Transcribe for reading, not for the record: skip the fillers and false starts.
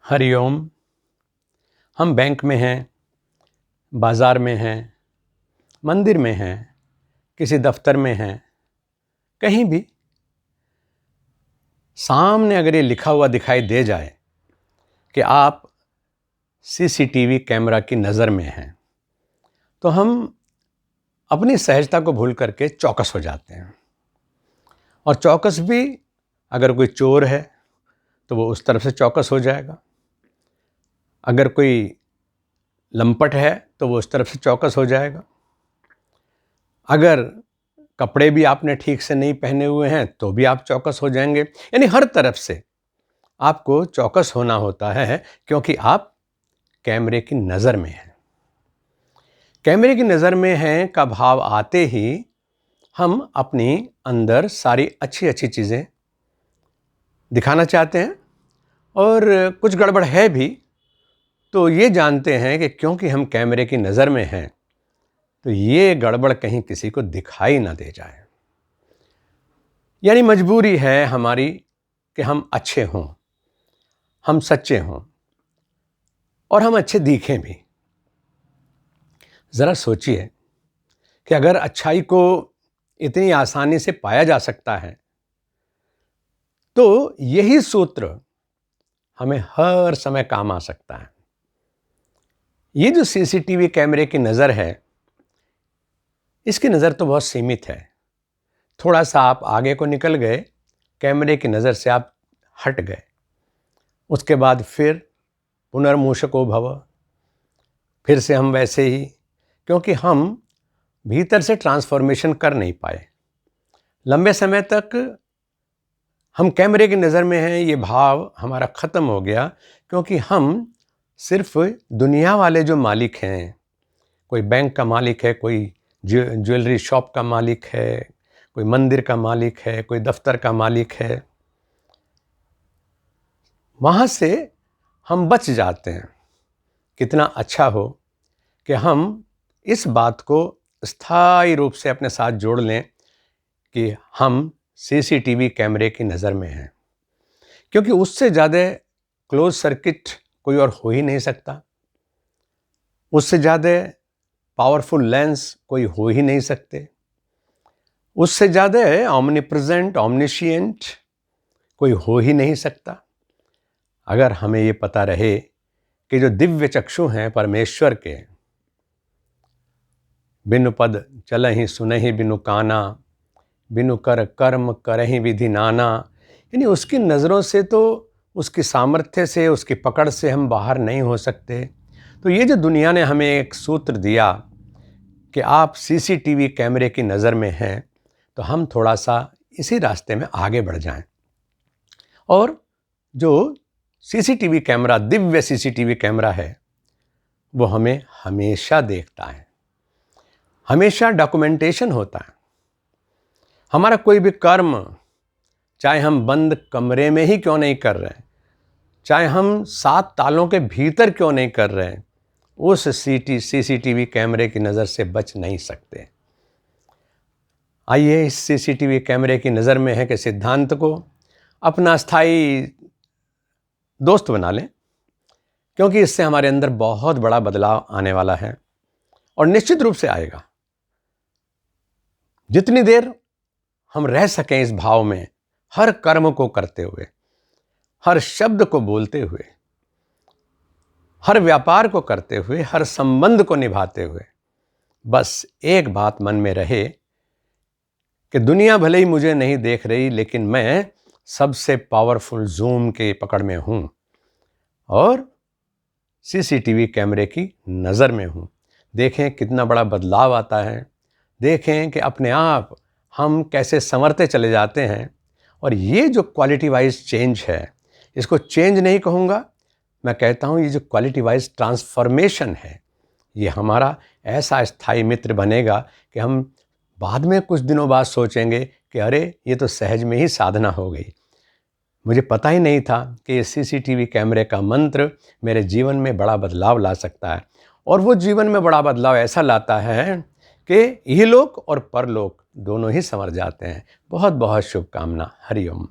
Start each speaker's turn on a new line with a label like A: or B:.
A: हरिओम। हम बैंक में हैं, बाज़ार में हैं, मंदिर में हैं, किसी दफ्तर में हैं, कहीं भी सामने अगर ये लिखा हुआ दिखाई दे जाए कि आप सीसीटीवी कैमरा की नज़र में हैं, तो हम अपनी सहजता को भूल करके चौकस हो जाते हैं। और चौकस भी अगर कोई चोर है तो वो उस तरफ से चौकस हो जाएगा, अगर कोई लंपट है तो वो उस तरफ से चौकस हो जाएगा, अगर कपड़े भी आपने ठीक से नहीं पहने हुए हैं तो भी आप चौकस हो जाएंगे। यानी हर तरफ से आपको चौकस होना होता है, क्योंकि आप कैमरे की नज़र में हैं। कैमरे की नज़र में हैं का भाव आते ही हम अपनी अंदर सारी अच्छी अच्छी चीज़ें दिखाना चाहते हैं, और कुछ गड़बड़ है भी तो ये जानते हैं कि क्योंकि हम कैमरे की नज़र में हैं तो ये गड़बड़ कहीं किसी को दिखाई ना दे जाए। यानी मजबूरी है हमारी कि हम अच्छे हों, हम सच्चे हों और हम अच्छे दिखें भी। ज़रा सोचिए कि अगर अच्छाई को इतनी आसानी से पाया जा सकता है तो यही सूत्र हमें हर समय काम आ सकता है। ये जो सीसीटीवी कैमरे की नज़र है, इसकी नज़र तो बहुत सीमित है। थोड़ा सा आप आगे को निकल गए, कैमरे की नज़र से आप हट गए, उसके बाद फिर पुनर्मूषको भव, फिर से हम वैसे ही, क्योंकि हम भीतर से ट्रांसफॉर्मेशन कर नहीं पाए। लंबे समय तक हम कैमरे की नज़र में हैं, ये भाव हमारा ख़त्म हो गया, क्योंकि हम सिर्फ दुनिया वाले जो मालिक हैं, कोई बैंक का मालिक है, कोई ज्वेलरी शॉप का मालिक है, कोई मंदिर का मालिक है, कोई दफ्तर का मालिक है, वहाँ से हम बच जाते हैं। कितना अच्छा हो कि हम इस बात को स्थायी रूप से अपने साथ जोड़ लें कि हम सीसीटीवी कैमरे की नज़र में हैं, क्योंकि उससे ज़्यादा क्लोज सर्किट कोई और हो ही नहीं सकता, उससे ज़्यादा पावरफुल लेंस कोई हो ही नहीं सकते, उससे ज़्यादा ऑमनीप्रेजेंट ऑमनिशिएंट कोई हो ही नहीं सकता। अगर हमें ये पता रहे कि जो दिव्य चक्षु हैं परमेश्वर के, बिनु पद चलहि सुनहि बिनु काना, बिनु कर कर्म करहि विधि नाना। यानी उसकी नज़रों से तो, उसकी सामर्थ्य से, उसकी पकड़ से हम बाहर नहीं हो सकते। तो ये जो दुनिया ने हमें एक सूत्र दिया कि आप सीसीटीवी कैमरे की नज़र में हैं, तो हम थोड़ा सा इसी रास्ते में आगे बढ़ जाएं। और जो CCTV camera, Divya CCTV camera है, वो हमें हमेशा देखता है, हमेशा डॉक्यूमेंटेशन होता है। हमारा कोई भी कर्म, चाहे हम बंद कमरे में ही क्यों नहीं कर रहे हैं, चाहे हम 7 तालों के भीतर क्यों नहीं कर रहे हैं, उस सीसीटीवी कैमरे की नज़र से बच नहीं सकते। आइए इस सीसीटीवी कैमरे की नज़र में है कि सिद्धांत को अपना स्थायी दोस्त बना लें, क्योंकि इससे हमारे अंदर बहुत बड़ा बदलाव आने वाला है और निश्चित रूप से आएगा। जितनी देर हम रह सकें इस भाव में, हर कर्म को करते हुए, हर शब्द को बोलते हुए, हर व्यापार को करते हुए, हर संबंध को निभाते हुए, बस एक बात मन में रहे कि दुनिया भले ही मुझे नहीं देख रही, लेकिन मैं सबसे पावरफुल जूम के पकड़ में हूँ और सीसीटीवी कैमरे की नज़र में हूँ। देखें कितना बड़ा बदलाव आता है, देखें कि अपने आप हम कैसे संवरते चले जाते हैं। और ये जो क्वालिटी वाइज चेंज है, इसको चेंज नहीं कहूँगा, मैं कहता हूँ ये जो क्वालिटी वाइज ट्रांसफॉर्मेशन है, ये हमारा ऐसा स्थायी मित्र बनेगा कि हम बाद में कुछ दिनों बाद सोचेंगे कि अरे ये तो सहज में ही साधना हो गई, मुझे पता ही नहीं था कि ये सीसीटीवी कैमरे का मंत्र मेरे जीवन में बड़ा बदलाव ला सकता है। और वो जीवन में बड़ा बदलाव ऐसा लाता है कि इहलोक और परलोक दोनों ही संवर जाते हैं। बहुत बहुत शुभकामना। हरिओम।